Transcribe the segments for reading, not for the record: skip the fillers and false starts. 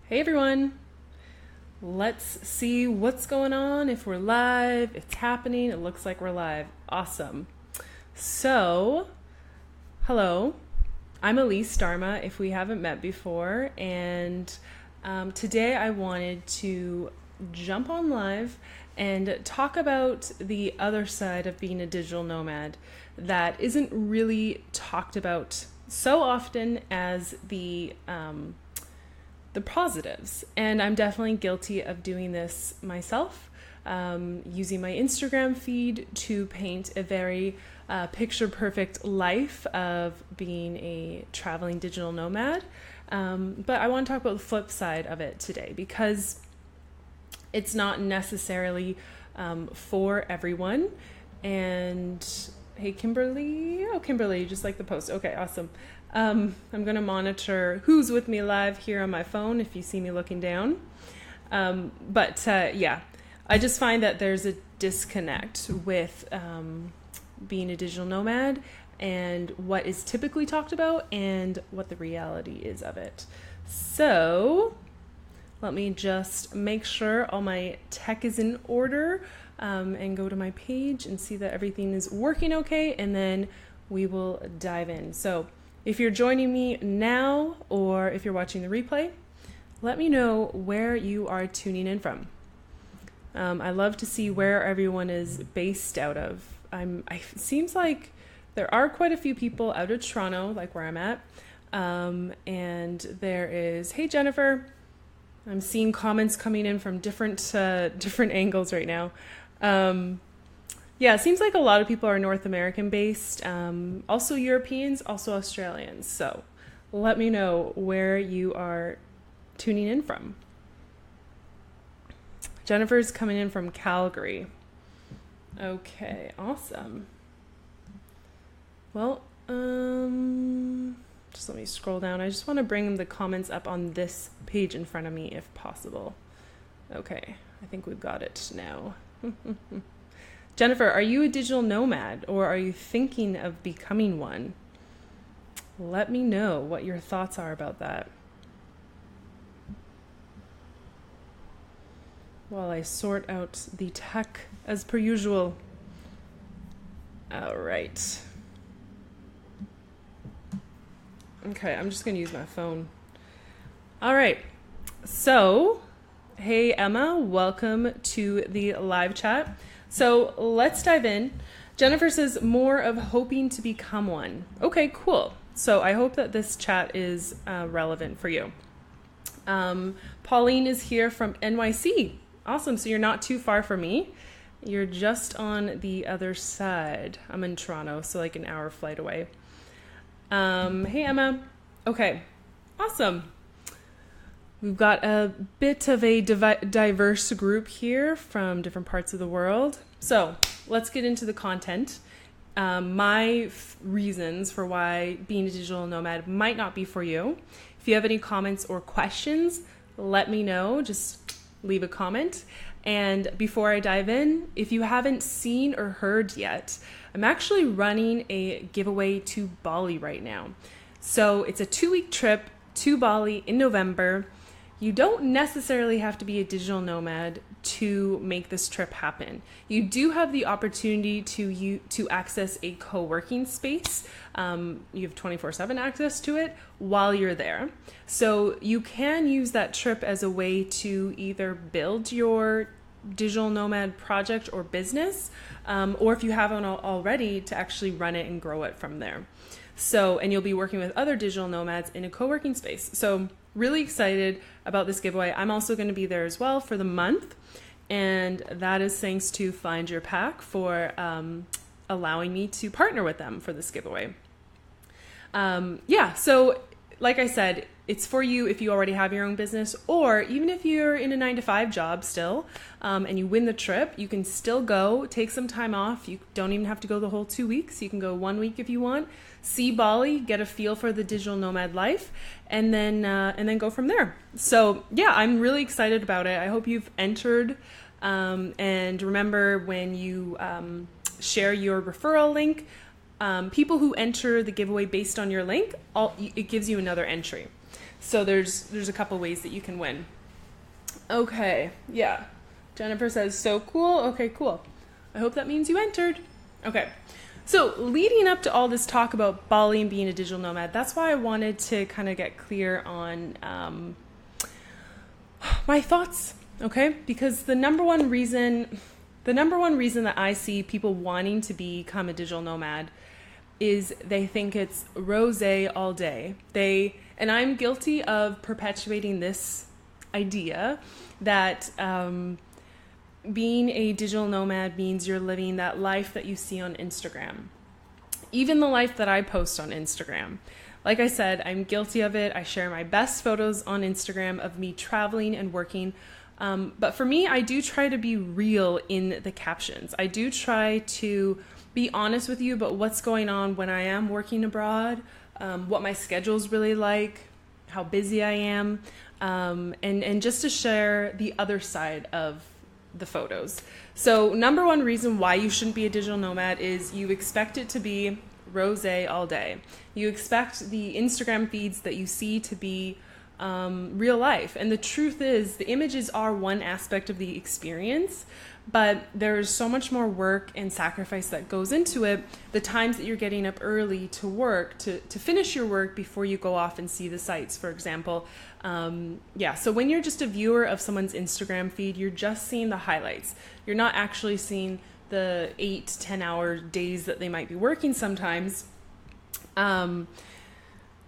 Hey everyone, let's see what's going on. If we're live, it's happening. It looks like we're live. Awesome. So, hello, I'm Elise Darma if we haven't met before, and today I wanted to jump on live and talk about the other side of being a digital nomad that isn't really talked about so often as the positives. And I'm definitely guilty of doing this myself, using my Instagram feed to paint a very picture perfect life of being a traveling digital nomad. But I want to talk about the flip side of it today because it's not necessarily for everyone. And hey, Kimberly. Oh, Kimberly, you just like the post. Okay, awesome. I'm going to monitor who's with me live here on my phone if you see me looking down. Yeah, I just find that there's a disconnect with being a digital nomad and what is typically talked about and what the reality is of it. So let me just make sure all my tech is in order and go to my page and see that everything is working okay, and then we will dive in. So if you're joining me now or if you're watching the replay, let me know where you are tuning in from. I love to see where everyone is based out of. It seems like there are quite a few people out of Toronto, like where I'm at. And there is, hey Jennifer, I'm seeing comments coming in from different angles right now. Yeah, it seems like a lot of people are North American based, also Europeans, also Australians. So let me know where you are tuning in from. Jennifer's coming in from Calgary. Okay, awesome. Well, just let me scroll down. I just want to bring the comments up on this page in front of me if possible. Okay, I think we've got it now. Jennifer, are you a digital nomad or are you thinking of becoming one? Let me know what your thoughts are about that. While I sort out the tech as per usual. All right. Okay, I'm just going to use my phone. All right. So, hey Emma, welcome to the live chat. So let's dive in. Jennifer says more of hoping to become one. Okay, cool. So I hope that this chat is relevant for you. Pauline is here from NYC. Awesome. So you're not too far from me. You're just on the other side. I'm in Toronto, so like an hour flight away. Hey, Emma. Okay, awesome. We've got a bit of a diverse group here from different parts of the world. So let's get into the content. My reasons for why being a digital nomad might not be for you. If you have any comments or questions, let me know. Just leave a comment. And before I dive in, if you haven't seen or heard yet, I'm actually running a giveaway to Bali right now. So it's a 2-week trip to Bali in November. You don't necessarily have to be a digital nomad to make this trip happen. You do have the opportunity to access a co-working space. You have 24/7 access to it while you're there. So you can use that trip as a way to either build your digital nomad project or business, or if you haven't already, to actually run it and grow it from there. So, and you'll be working with other digital nomads in a co-working space. So really excited about this giveaway. I'm also going to be there as well for the month. And that is thanks to Find Your Pack for allowing me to partner with them for this giveaway. So like I said, it's for you if you already have your own business, or even if you're in a 9-to-5 job still, and you win the trip, you can still go, take some time off. You don't even have to go the whole 2 weeks. You can go 1 week if you want, see Bali, get a feel for the digital nomad life, and then go from there. So yeah, I'm really excited about it. I hope you've entered, and remember when you share your referral link, people who enter the giveaway based on your link, it gives you another entry. So there's a couple ways that you can win. Okay, yeah. Jennifer says, so cool. Okay, cool. I hope that means you entered. Okay. So leading up to all this talk about Bali and being a digital nomad, that's why I wanted to kind of get clear on my thoughts, okay? Because the number one reason that I see people wanting to become a digital nomad is they think it's rosé all day. And I'm guilty of perpetuating this idea that being a digital nomad means you're living that life that you see on Instagram. Even the life that I post on Instagram. Like I said, I'm guilty of it. I share my best photos on Instagram of me traveling and working. But for me, I do try to be real in the captions. I do try to be honest with you about what's going on when I am working abroad, what my schedule's really like, how busy I am, and just to share the other side of the photos. So number one reason why you shouldn't be a digital nomad is you expect it to be rosé all day. You expect the Instagram feeds that you see to be real life. And the truth is the images are one aspect of the experience, but there's so much more work and sacrifice that goes into it. The times that you're getting up early to work, to finish your work before you go off and see the sights, for example. So when you're just a viewer of someone's Instagram feed, you're just seeing the highlights. You're not actually seeing the 8 to 10 hour days that they might be working sometimes.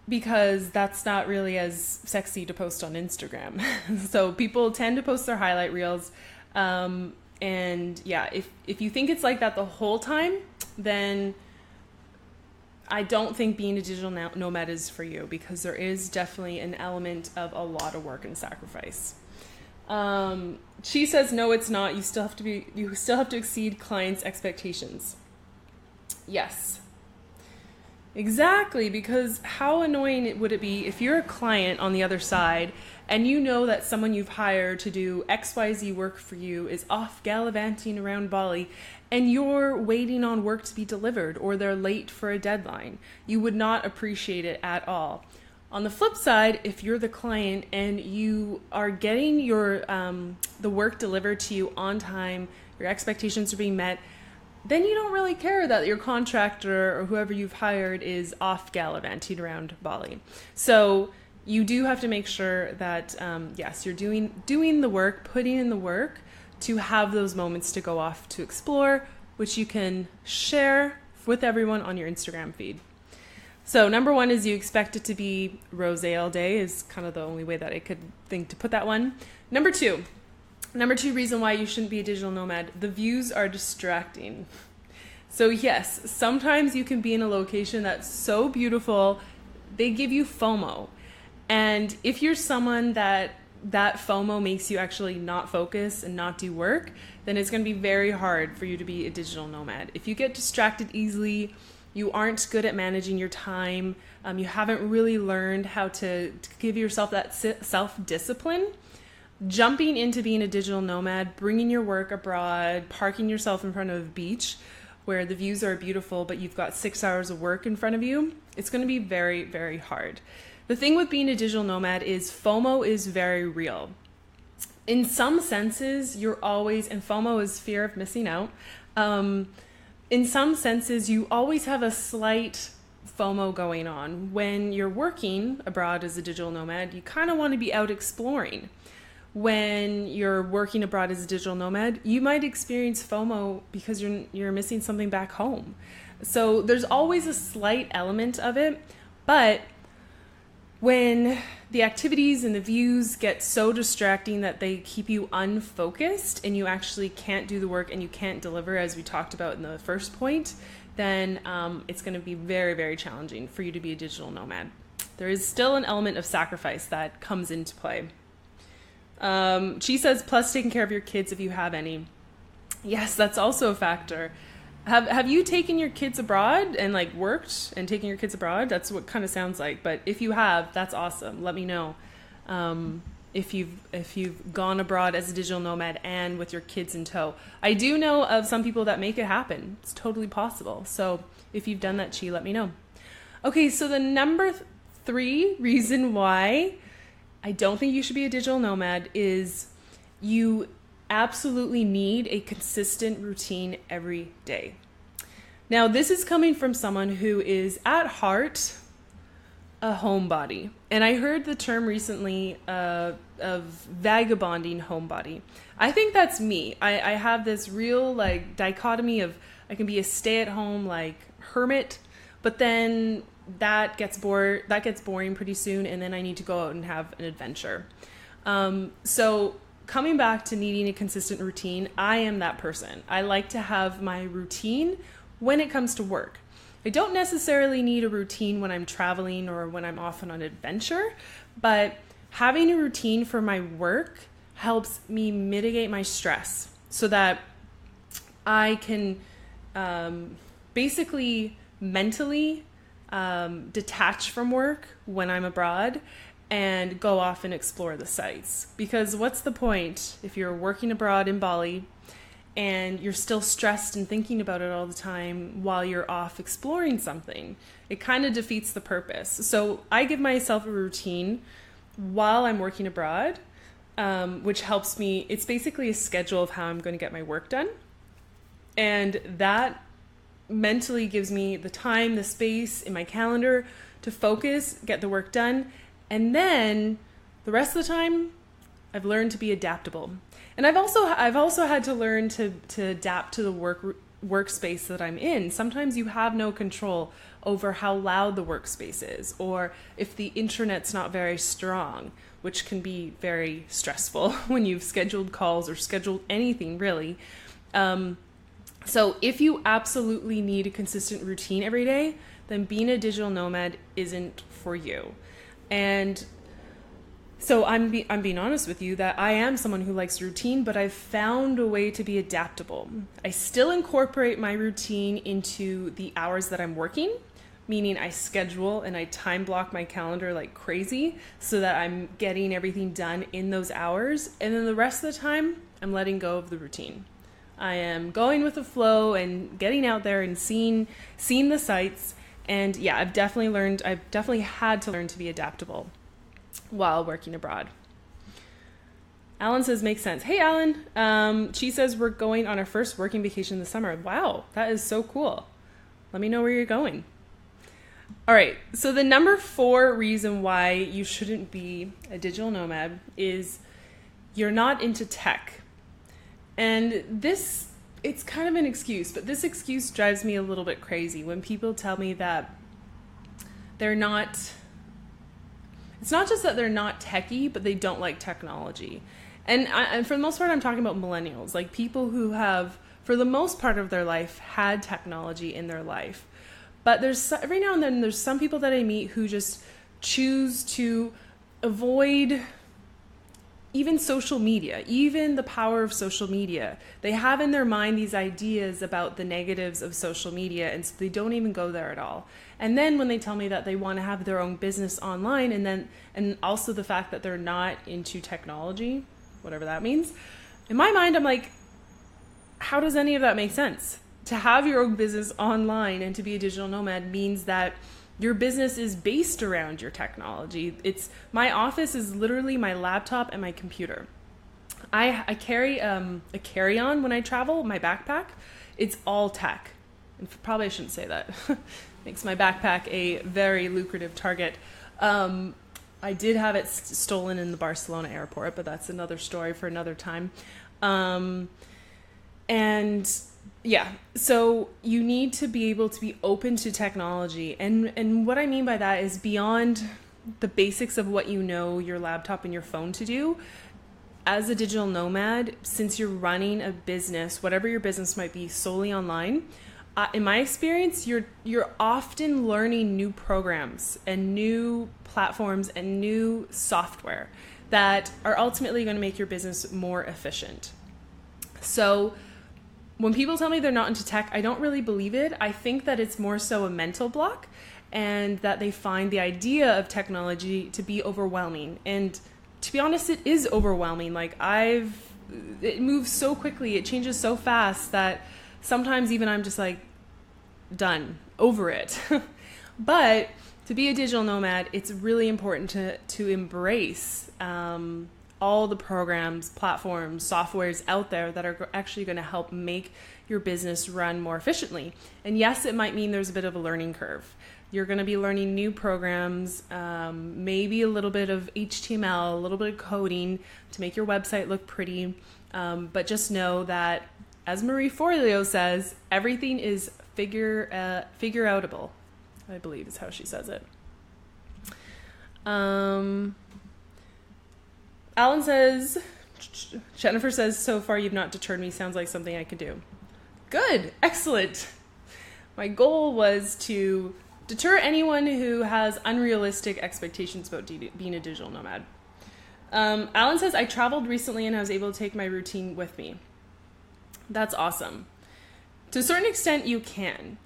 Because that's not really as sexy to post on Instagram. So people tend to post their highlight reels. And yeah, if you think it's like that the whole time, then I don't think being a digital nomad is for you, because there is definitely an element of a lot of work and sacrifice. She says, no, it's not. You still have to exceed clients' expectations. Yes. Exactly, because how annoying would it be if you're a client on the other side and you know that someone you've hired to do XYZ work for you is off gallivanting around Bali and you're waiting on work to be delivered, or they're late for a deadline. You would not appreciate it at all. On the flip side, if you're the client and you are getting your the work delivered to you on time, your expectations are being met, then you don't really care that your contractor or whoever you've hired is off gallivanting around Bali. So you do have to make sure that, yes, you're doing the work, putting in the work to have those moments to go off to explore, which you can share with everyone on your Instagram feed. So number one is you expect it to be rosé all day is kind of the only way that I could think to put that one. Number two reason why you shouldn't be a digital nomad, the views are distracting. So yes, sometimes you can be in a location that's so beautiful, they give you FOMO. And if you're someone that FOMO makes you actually not focus and not do work, then it's going to be very hard for you to be a digital nomad. If you get distracted easily, you aren't good at managing your time, you haven't really learned how to give yourself that self-discipline, jumping into being a digital nomad, bringing your work abroad, parking yourself in front of a beach where the views are beautiful, but you've got 6 hours of work in front of you, it's going to be very, very hard. The thing with being a digital nomad is FOMO is very real. In some senses, and FOMO is fear of missing out. In some senses, you always have a slight FOMO going on. When you're working abroad as a digital nomad, you kind of want to be out exploring. When you're working abroad as a digital nomad, you might experience FOMO because you're missing something back home. So there's always a slight element of it, but when the activities and the views get so distracting that they keep you unfocused and you actually can't do the work and you can't deliver, as we talked about in the first point, then it's going to be very, very challenging for you to be a digital nomad. There is still an element of sacrifice that comes into play. She says, plus taking care of your kids if you have any. Yes, that's also a factor. Have you taken your kids abroad and worked and taken your kids abroad? That's what kind of sounds like. But if you have, that's awesome. Let me know if you've gone abroad as a digital nomad and with your kids in tow. I do know of some people that make it happen. It's totally possible. So if you've done that, let me know. Okay, so the number 3 reason why I don't think you should be a digital nomad is you absolutely need a consistent routine every day. Now, this is coming from someone who is at heart a homebody. And I heard the term recently of vagabonding homebody. I think that's me. I have this real like dichotomy of I can be a stay-at-home like hermit, but then that gets boring pretty soon, and then I need to go out and have an adventure. So coming back to needing a consistent routine, I am that person. I like to have my routine when it comes to work. I don't necessarily need a routine when I'm traveling or when I'm off on an adventure, but having a routine for my work helps me mitigate my stress so that I can basically mentally detach from work when I'm abroad and go off and explore the sites. Because what's the point if you're working abroad in Bali and you're still stressed and thinking about it all the time while you're off exploring something? It kind of defeats the purpose. So I give myself a routine while I'm working abroad, which helps me. It's basically a schedule of how I'm going to get my work done. And that mentally gives me the time, the space in my calendar to focus, get the work done. And then the rest of the time, I've learned to be adaptable. And I've also had to learn to adapt to the workspace that I'm in. Sometimes you have no control over how loud the workspace is, or if the internet's not very strong, which can be very stressful when you've scheduled calls or scheduled anything really. So if you absolutely need a consistent routine every day, then being a digital nomad isn't for you. And so I'm being honest with you that I am someone who likes routine, but I've found a way to be adaptable. I still incorporate my routine into the hours that I'm working, meaning I schedule and I time block my calendar like crazy so that I'm getting everything done in those hours. And then the rest of the time, I'm letting go of the routine. I am going with the flow and getting out there and seeing the sights. And yeah, I've definitely had to learn to be adaptable while working abroad. Alan says, makes sense. Hey, Alan. She says, we're going on our first working vacation this summer. Wow, that is so cool. Let me know where you're going. All right, so the number 4 reason why you shouldn't be a digital nomad is you're not into tech. And this, it's kind of an excuse, but this excuse drives me a little bit crazy when people tell me that they're not, it's not just that they're not techie, but they don't like technology. And for the most part, I'm talking about millennials, like people who have, for the most part of their life, had technology in their life. But there's every now and then there's some people that I meet who just choose to avoid even social media, even the power of social media. They have in their mind these ideas about the negatives of social media, and so they don't even go there at all. And then when they tell me that they want to have their own business online, and also the fact that they're not into technology, whatever that means, in my mind, I'm like, how does any of that make sense? To have your own business online and to be a digital nomad means that your business is based around your technology. My office is literally my laptop and my computer. I carry a carry-on when I travel, my backpack. It's all tech. And probably I shouldn't say that. Makes my backpack a very lucrative target. I did have it stolen in the Barcelona airport, but that's another story for another time. And yeah, so you need to be able to be open to technology. And what I mean by that is beyond the basics of what you know your laptop and your phone to do. As a digital nomad, since you're running a business, whatever your business might be, solely online, in my experience, you're often learning new programs and new platforms and new software that are ultimately going to make your business more efficient. So when people tell me they're not into tech, I don't really believe it. I think that it's more so a mental block and that they find the idea of technology to be overwhelming. And to be honest, it is overwhelming. Like it moves so quickly, it changes so fast that sometimes even I'm just like, done, over it. But to be a digital nomad, it's really important to embrace all the programs, platforms, softwares out there that are actually going to help make your business run more efficiently. And yes, it might mean there's a bit of a learning curve. You're going to be learning new programs, maybe a little bit of HTML, a little bit of coding to make your website look pretty. But just know that, as Marie Forleo says, everything is figure outable, I believe is how she says it. Alan says, Jennifer says, so far you've not deterred me. Sounds like something I could do. Good. Excellent. My goal was to deter anyone who has unrealistic expectations about being a digital nomad. Alan says, I traveled recently and I was able to take my routine with me. That's awesome. To a certain extent, you can,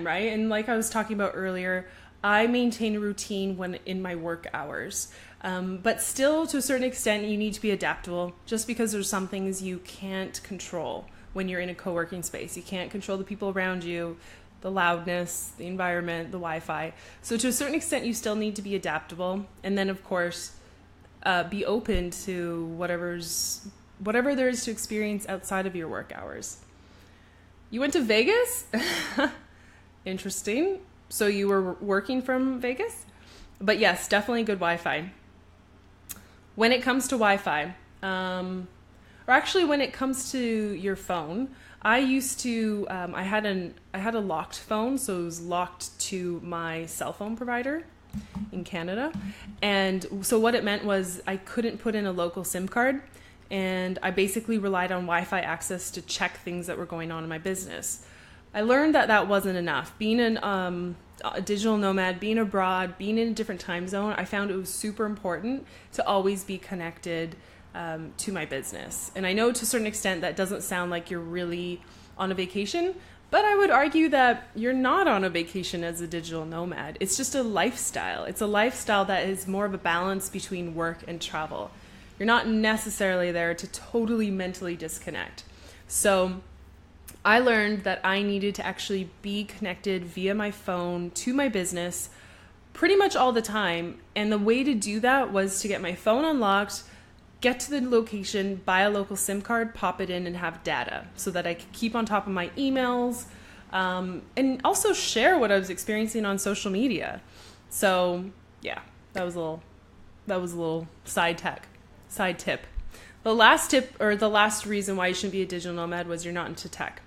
right? And like I was talking about earlier, I maintain a routine when in my work hours. But still, to a certain extent, you need to be adaptable just because there's some things you can't control when you're in a co-working space. You can't control the people around you, the loudness, the environment, the Wi-Fi. So to a certain extent, you still need to be adaptable. And then, of course, be open to whatever there is to experience outside of your work hours. You went to Vegas? Interesting. So you were working from Vegas? But yes, definitely good Wi-Fi. When it comes to Wi-Fi, or actually when it comes to your phone, I used to, I had a locked phone, so it was locked to my cell phone provider in Canada. And so what it meant was I couldn't put in a local SIM card, and I basically relied on Wi-Fi access to check things that were going on in my business. I learned that that wasn't enough. Being a digital nomad, being abroad, being in a different time zone, I found it was super important to always be connected to my business. And I know to a certain extent that doesn't sound like you're really on a vacation, but I would argue that you're not on a vacation as a digital nomad. It's just a lifestyle. It's a lifestyle that is more of a balance between work and travel. You're not necessarily there to totally mentally disconnect. So I learned that I needed to actually be connected via my phone to my business pretty much all the time. And the way to do that was to get my phone unlocked, get to the location, buy a local SIM card, pop it in, and have data so that I could keep on top of my emails, and also share what I was experiencing on social media. So yeah, that was a little side tip. The last tip, or the last reason why you shouldn't be a digital nomad, was you're not into tech.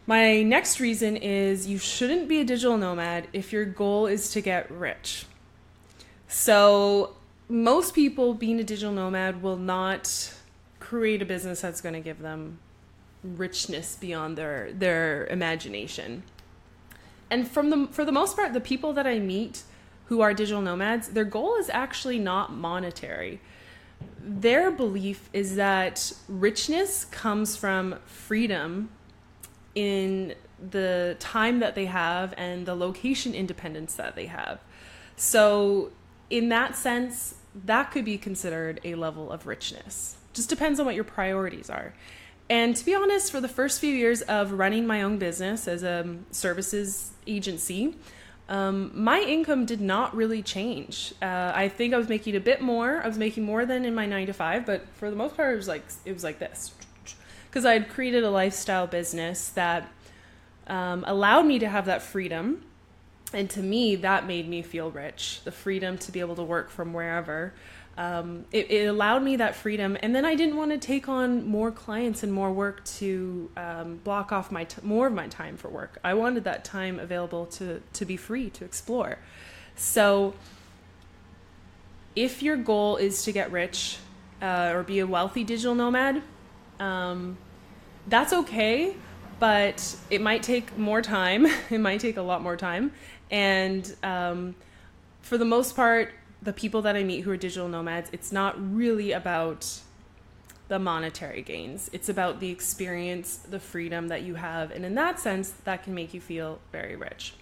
My next reason is you shouldn't be a digital nomad if your goal is to get rich. So most people being a digital nomad will not create a business that's going to give them richness beyond their imagination. And for the most part, the people that I meet who are digital nomads, their goal is actually not monetary. Their belief is that richness comes from freedom in the time that they have and the location independence that they have. So in that sense, that could be considered a level of richness. Just depends on what your priorities are. And to be honest, for the first few years of running my own business as a services agency, my income did not really change. I think I was making a bit more. I was making more than in my 9-to-5, but for the most part, it was like this. Because I had created a lifestyle business that allowed me to have that freedom. And to me, that made me feel rich. The freedom to be able to work from wherever. It allowed me that freedom. And then I didn't want to take on more clients and more work to block off more of my time for work. I wanted that time available to be free, to explore. So if your goal is to get rich or be a wealthy digital nomad, that's okay, but it might take more time. It might take a lot more time. And for the most part, the people that I meet who are digital nomads, it's not really about the monetary gains. It's about the experience, the freedom that you have. And in that sense, that can make you feel very rich.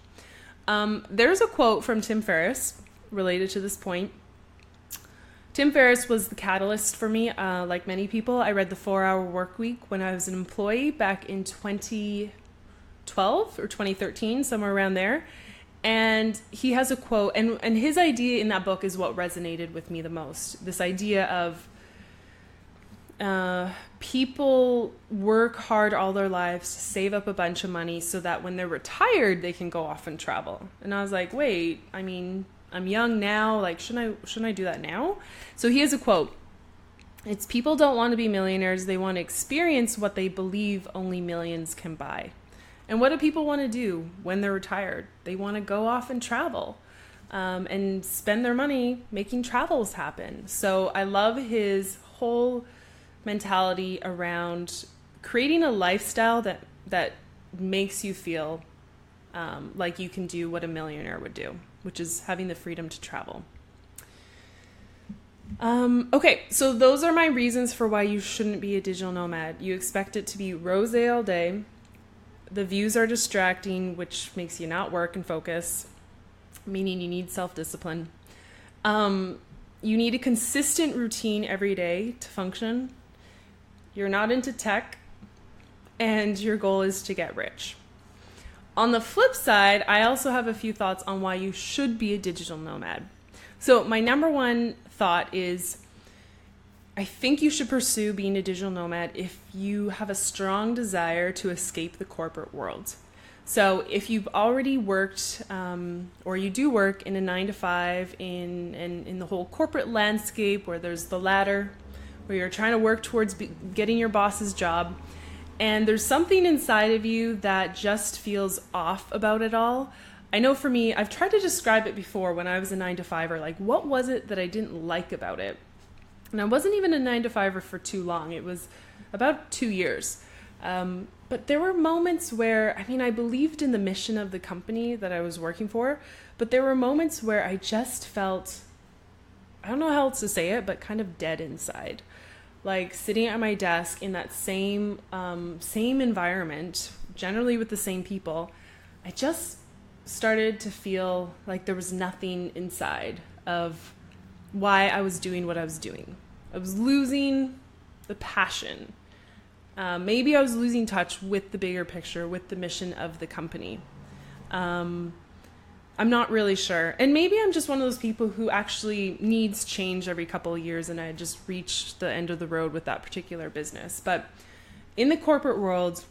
There's a quote from Tim Ferriss related to this point. Tim Ferriss was the catalyst for me. Like many people, I read The 4-Hour Workweek when I was an employee back in 2012 or 2013, somewhere around there. And he has a quote, and his idea in that book is what resonated with me the most. This idea of people work hard all their lives to save up a bunch of money so that when they're retired, they can go off and travel. And I was like, wait, I mean, I'm young now. Like, shouldn't I do that now? So he has a quote. It's, people don't want to be millionaires. They want to experience what they believe only millions can buy. And what do people want to do when they're retired? They want to go off and travel and spend their money making travels happen. So I love his whole mentality around creating a lifestyle that makes you feel like you can do what a millionaire would do, which is having the freedom to travel. Okay, so those are my reasons for why you shouldn't be a digital nomad. You expect it to be rosé all day. The views are distracting, which makes you not work and focus, meaning you need self-discipline. You need a consistent routine every day to function. You're not into tech, and your goal is to get rich. On the flip side, I also have a few thoughts on why you should be a digital nomad. So my number one thought is, I think you should pursue being a digital nomad if you have a strong desire to escape the corporate world. So if you've already worked, or you do work in a 9-to-5 in the whole corporate landscape where there's the ladder, where you're trying to work towards getting your boss's job, and there's something inside of you that just feels off about it all. I know for me, I've tried to describe it before when I was a 9-to-5er, like what was it that I didn't like about it? And I wasn't even a 9-to-5er for too long. It was about 2 years. But there were moments where, I mean, I believed in the mission of the company that I was working for, but there were moments where I just felt, I don't know how else to say it, but kind of dead inside. Like sitting at my desk in that same environment, generally with the same people, I just started to feel like there was nothing inside of why I was doing what I was doing. I was losing the passion. Maybe I was losing touch with the bigger picture, with the mission of the company. I'm not really sure. And maybe I'm just one of those people who actually needs change every couple of years and I just reached the end of the road with that particular business. But in the corporate world,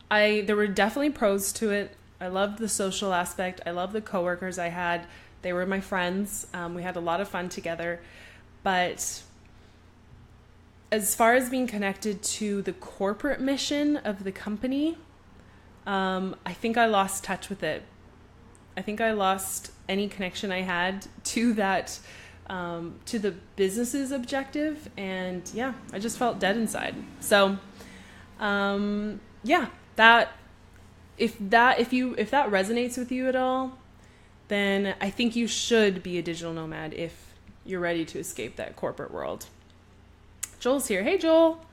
there were definitely pros to it. I loved the social aspect. I loved the coworkers I had. They were my friends. We had a lot of fun together. But as far as being connected to the corporate mission of the company, I think I lost touch with it. I think I lost any connection I had to that, to the business's objective. And yeah, I just felt dead inside. So, yeah, if that resonates with you at all, then I think you should be a digital nomad if you're ready to escape that corporate world. Joel's here. Hey, Joel.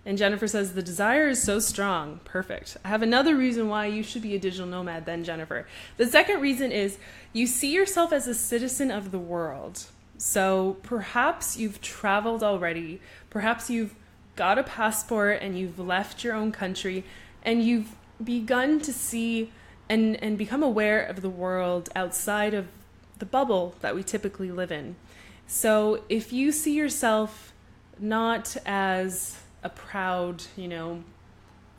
And Jennifer says, the desire is so strong. Perfect. I have another reason why you should be a digital nomad then, Jennifer. The second reason is you see yourself as a citizen of the world. So perhaps you've traveled already. Perhaps you've got a passport and you've left your own country and you've begun to see and become aware of the world outside of the bubble that we typically live in. So if you see yourself not as a proud,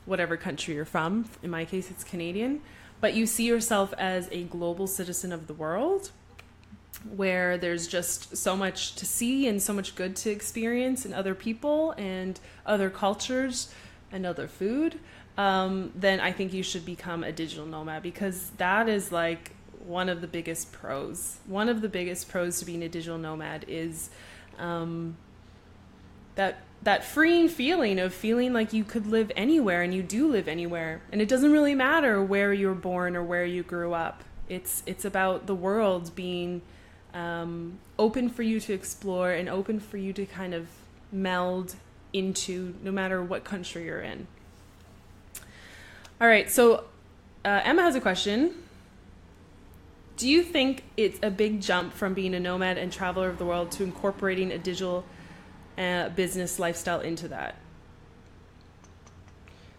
whatever country you're from, in my case it's Canadian, but you see yourself as a global citizen of the world, where there's just so much to see and so much good to experience in other people and other cultures and other food, then I think you should become a digital nomad, because that is like one of the biggest pros. One of the biggest pros to being a digital nomad is that freeing feeling of feeling like you could live anywhere, and you do live anywhere. And it doesn't really matter where you were born or where you grew up. It's about the world being open for you to explore and open for you to kind of meld into, no matter what country you're in. All right, so Emma has a question. Do you think it's a big jump from being a nomad and traveler of the world to incorporating a digital business lifestyle into that?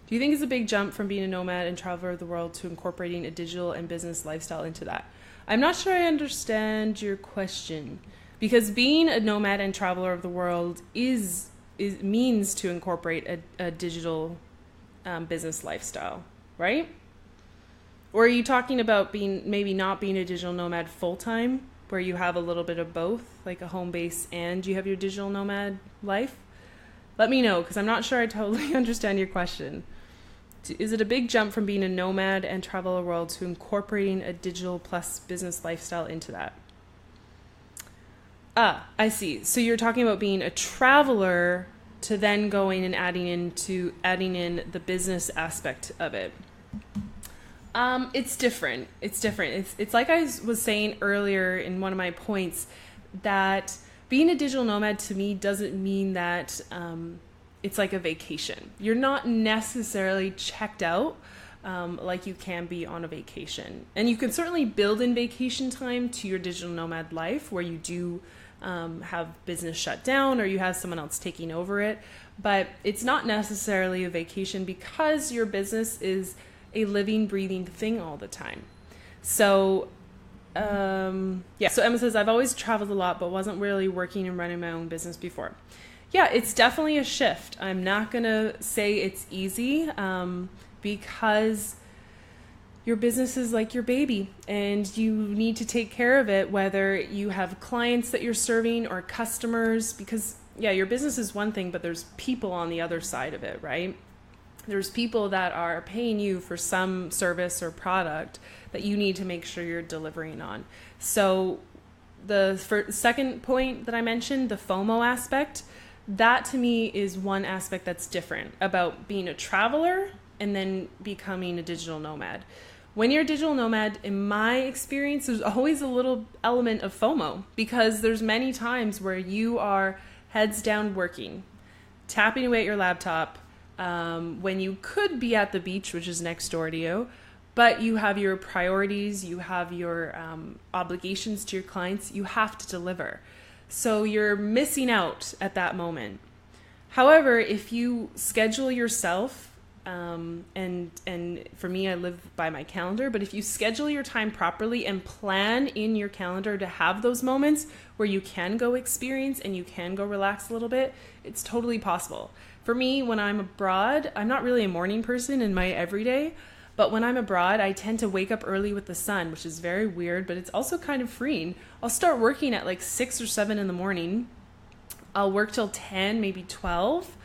Do you think it's a big jump from being a nomad and traveler of the world to incorporating a digital and business lifestyle into that? I'm not sure I understand your question, because being a nomad and traveler of the world means to incorporate a digital business lifestyle, right? Or are you talking about maybe not being a digital nomad full-time, where you have a little bit of both, like a home base and you have your digital nomad life? Let me know, because I'm not sure I totally understand your question. Is it a big jump from being a nomad and travel the world to incorporating a digital plus business lifestyle into that? I see. So you're talking about being a traveler to then going and adding in the business aspect of it. It's different. It's like I was saying earlier in one of my points, that being a digital nomad to me doesn't mean that it's like a vacation. You're not necessarily checked out like you can be on a vacation. And you can certainly build in vacation time to your digital nomad life, where you do have business shut down or you have someone else taking over it. But it's not necessarily a vacation, because your business is a living, breathing thing all the time. So So Emma says, I've always traveled a lot, but wasn't really working and running my own business before. Yeah, it's definitely a shift. I'm not going to say it's easy because your business is like your baby and you need to take care of it, whether you have clients that you're serving or customers, because your business is one thing, but there's people on the other side of it, right? There's people that are paying you for some service or product that you need to make sure you're delivering on. So the second point that I mentioned, the FOMO aspect, that to me is one aspect that's different about being a traveler and then becoming a digital nomad. When you're a digital nomad, in my experience, there's always a little element of FOMO, because there's many times where you are heads down working, tapping away at your laptop, when you could be at the beach, which is next door to you, but you have your priorities, you have your obligations to your clients, you have to deliver. So you're missing out at that moment. However, if you schedule yourself, and for me, I live by my calendar, but if you schedule your time properly and plan in your calendar to have those moments where you can go experience and you can go relax a little bit, it's totally possible. For me, when I'm abroad, I'm not really a morning person in my everyday, but when I'm abroad, I tend to wake up early with the sun, which is very weird, but it's also kind of freeing. I'll start working at like 6 or 7 in the morning. I'll work till 10, maybe 12,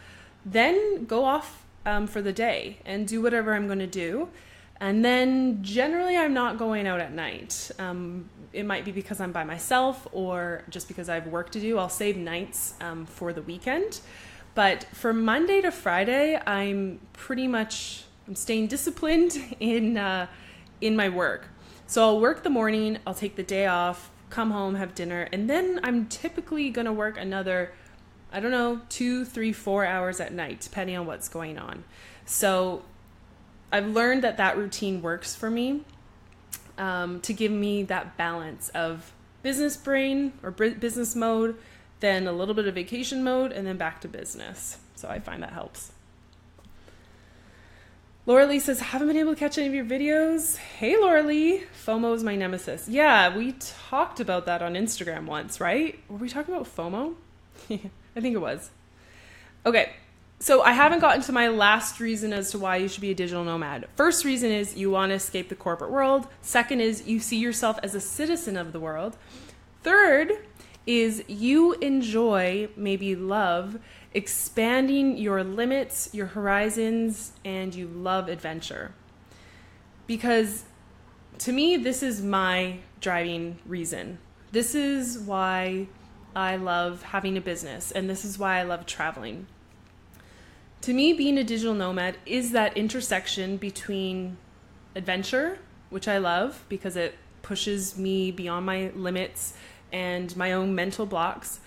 then go off for the day and do whatever I'm going to do. And then generally I'm not going out at night. It might be because I'm by myself or just because I have work to do. I'll save nights for the weekend. But for Monday to Friday, I'm staying disciplined in my work. So I'll work the morning, I'll take the day off, come home, have dinner, and then I'm typically going to work another, 2, 3, 4 hours at night, depending on what's going on. So I've learned that routine works for me to give me that balance of business brain or business mode, then a little bit of vacation mode, and then back to business. So I find that helps. Laura Lee says, haven't been able to catch any of your videos. Hey, Laura Lee. FOMO is my nemesis. Yeah, we talked about that on Instagram once, right? Were we talking about FOMO? I think it was. Okay, so I haven't gotten to my last reason as to why you should be a digital nomad. First reason is you want to escape the corporate world. Second is you see yourself as a citizen of the world. Third is you enjoy, maybe love, expanding your limits, your horizons, and you love adventure. Because to me, this is my driving reason. This is why I love having a business, and this is why I love traveling. To me, being a digital nomad is that intersection between adventure, which I love because it pushes me beyond my limits and my own mental blocks,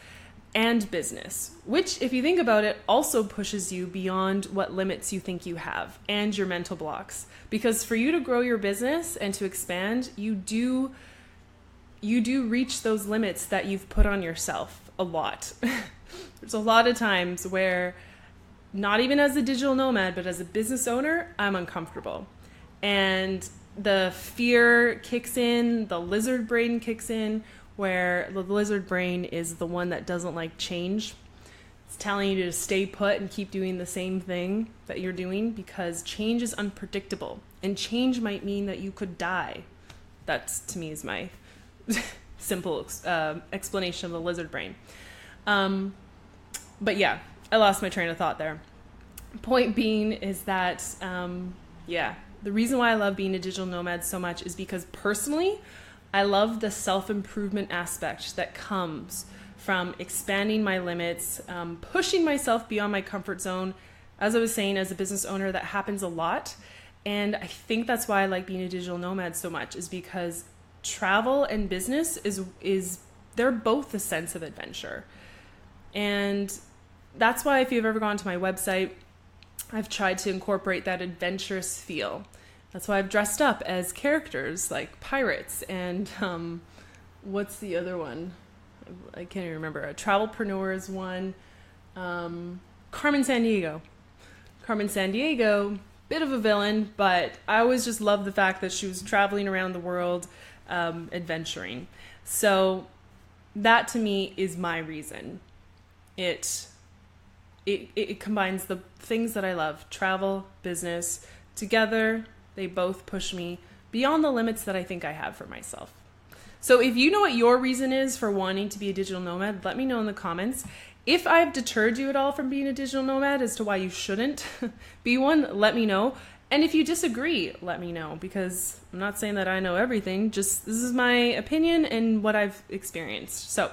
and business, which, if you think about it, also pushes you beyond what limits you think you have and your mental blocks. Because for you to grow your business and to expand, you do reach those limits that you've put on yourself a lot. There's a lot of times where not even as a digital nomad, but as a business owner, I'm uncomfortable. And the fear kicks in, the lizard brain kicks in, where the lizard brain is the one that doesn't like change. It's telling you to stay put and keep doing the same thing that you're doing because change is unpredictable. And change might mean that you could die. That's, to me, is my simple explanation of the lizard brain. But yeah, I lost my train of thought there. Point being is that, the reason why I love being a digital nomad so much is because personally, I love the self-improvement aspect that comes from expanding my limits, pushing myself beyond my comfort zone. As I was saying, as a business owner, that happens a lot. And I think that's why I like being a digital nomad so much, is because travel and business is they're both a sense of adventure. And that's why if you've ever gone to my website, I've tried to incorporate that adventurous feel. That's why I've dressed up as characters like pirates and what's the other one? I can't even remember. A Travelpreneur is one. Carmen Sandiego. Carmen Sandiego, bit of a villain, but I always just loved the fact that she was traveling around the world, adventuring. So that to me is my reason. It combines the things that I love, travel, business, together. They both push me beyond the limits that I think I have for myself. So if you know what your reason is for wanting to be a digital nomad, let me know in the comments. If I've deterred you at all from being a digital nomad as to why you shouldn't be one, let me know. And if you disagree, let me know, because I'm not saying that I know everything. Just this is my opinion and what I've experienced. So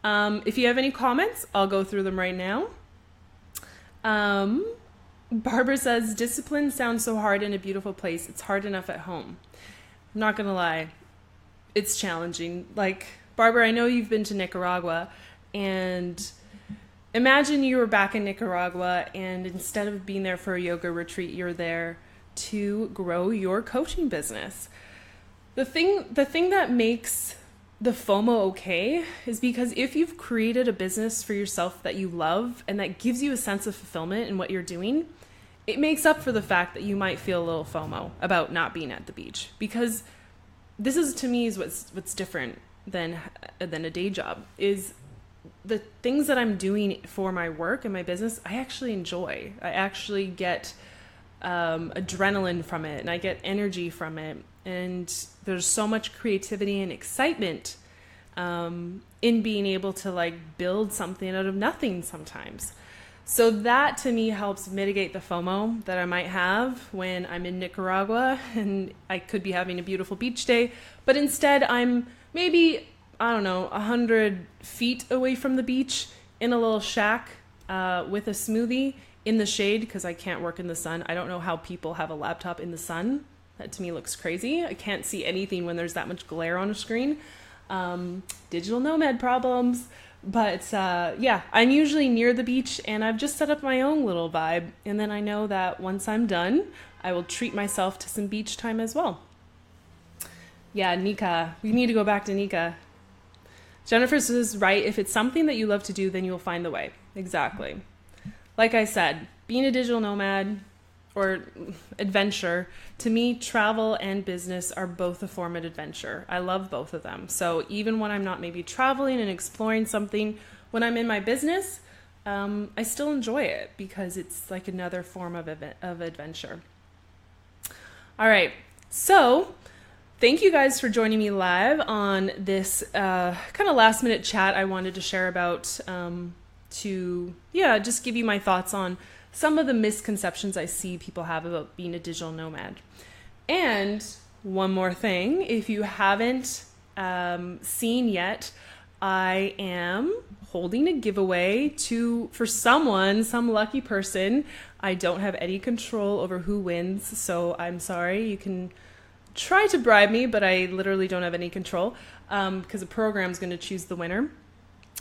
if you have any comments, I'll go through them right now. Barbara says, discipline sounds so hard in a beautiful place. It's hard enough at home. I'm not going to lie. It's challenging. Like, Barbara, I know you've been to Nicaragua, and imagine you were back in Nicaragua, and instead of being there for a yoga retreat, you're there to grow your coaching business. The thing that makes the FOMO okay is because if you've created a business for yourself that you love and that gives you a sense of fulfillment in what you're doing, it makes up for the fact that you might feel a little FOMO about not being at the beach. Because this is, to me, is what's different than a day job, is the things that I'm doing for my work and my business, I actually enjoy. I actually get adrenaline from it, and I get energy from it. And there's so much creativity and excitement in being able to like build something out of nothing sometimes. So that to me helps mitigate the FOMO that I might have when I'm in Nicaragua and I could be having a beautiful beach day, but instead I'm maybe, 100 feet away from the beach in a little shack with a smoothie in the shade, because I can't work in the sun. I don't know how people have a laptop in the sun. That to me looks crazy. I can't see anything when there's that much glare on a screen. Digital nomad problems. But I'm usually near the beach, and I've just set up my own little vibe. And then I know that once I'm done, I will treat myself to some beach time as well. Yeah, Nika. We need to go back to Nika. Jennifer says, right, if it's something that you love to do, then you'll find the way. Exactly. Like I said, being a digital nomad or adventure, to me, travel and business are both a form of adventure. I love both of them. So even when I'm not maybe traveling and exploring something, when I'm in my business, I still enjoy it because it's like another form of adventure. All right. So thank you guys for joining me live on this kind of last minute chat I wanted to share about just give you my thoughts on some of the misconceptions I see people have about being a digital nomad. And one more thing, if you haven't seen yet, I am holding a giveaway for someone, some lucky person. I don't have any control over who wins, so I'm sorry. You can try to bribe me, but I literally don't have any control because the program's going to choose the winner.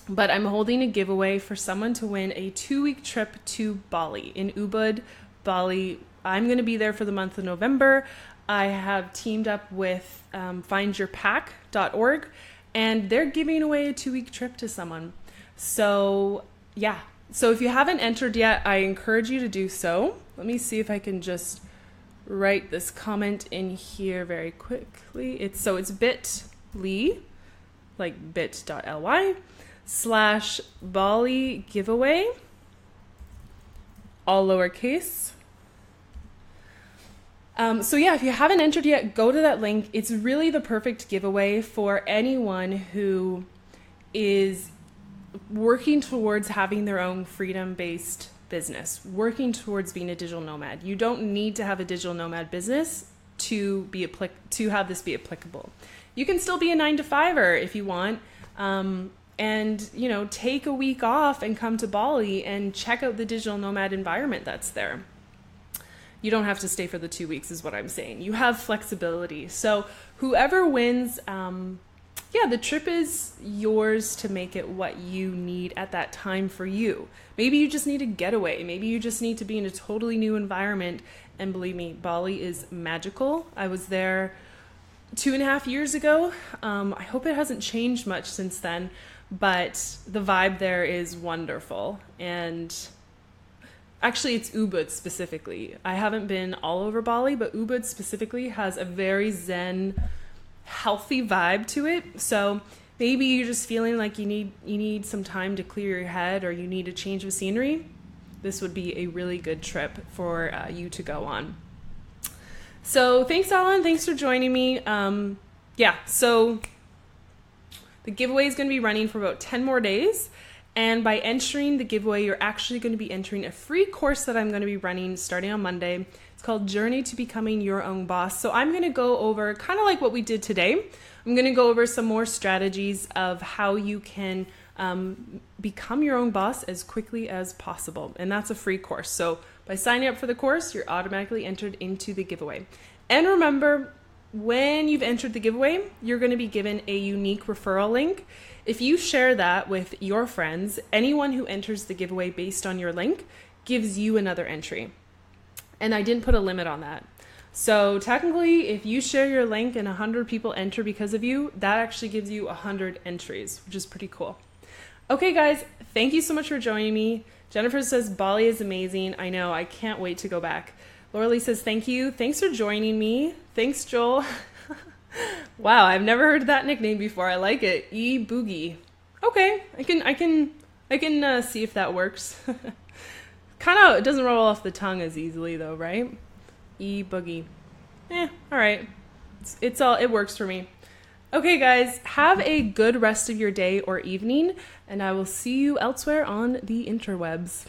But I'm holding a giveaway for someone to win a 2-week trip to Bali, in Ubud, Bali. I'm going to be there for the month of November. I have teamed up with findyourpack.org, and they're giving away a 2-week trip to someone. So yeah, So if you haven't entered yet, I encourage you to do so. Let me see if I can just write this comment in here very quickly. It's bit.ly, like bit.ly/Bali giveaway, all lowercase. So yeah, if you haven't entered yet, go to that link. It's really the perfect giveaway for anyone who is working towards having their own freedom-based business, working towards being a digital nomad. You don't need to have a digital nomad business to have this be applicable. You can still be a 9-to-5er if you want, and take a week off and come to Bali and check out the digital nomad environment that's there. You don't have to stay for the 2 weeks is what I'm saying. You have flexibility. So whoever wins, the trip is yours to make it what you need at that time for you. Maybe you just need a getaway. Maybe you just need to be in a totally new environment. And believe me, Bali is magical. I was there 2.5 years ago. I hope it hasn't changed much since then, but the vibe there is wonderful. And actually, it's Ubud specifically. I haven't been all over Bali, but Ubud specifically has a very zen, healthy vibe to it. So maybe you're just feeling like you need some time to clear your head, or you need a change of scenery. This would be a really good trip for you to go on. So thanks, Alan. Thanks for joining me. So the giveaway is going to be running for about 10 more days. And by entering the giveaway, you're actually going to be entering a free course that I'm going to be running starting on Monday. It's called Journey to Becoming Your Own Boss. So I'm going to go over kind of like what we did today. I'm going to go over some more strategies of how you can become your own boss as quickly as possible. And that's a free course. So by signing up for the course, you're automatically entered into the giveaway. And remember, when you've entered the giveaway, you're going to be given a unique referral link. If you share that with your friends, anyone who enters the giveaway based on your link gives you another entry. And I didn't put a limit on that. So technically, if you share your link and 100 people enter because of you, that actually gives you 100 entries, which is pretty cool. Okay, guys, thank you so much for joining me. Jennifer says, Bali is amazing. I know, I can't wait to go back. Laura Lee says, thank you. Thanks for joining me. Thanks, Joel. Wow, I've never heard that nickname before. I like it. E-Boogie. Okay, I can see if that works. Kind of, it doesn't roll off the tongue as easily though, right? E-Boogie. All right. It works for me. Okay, guys, have a good rest of your day or evening, and I will see you elsewhere on the interwebs.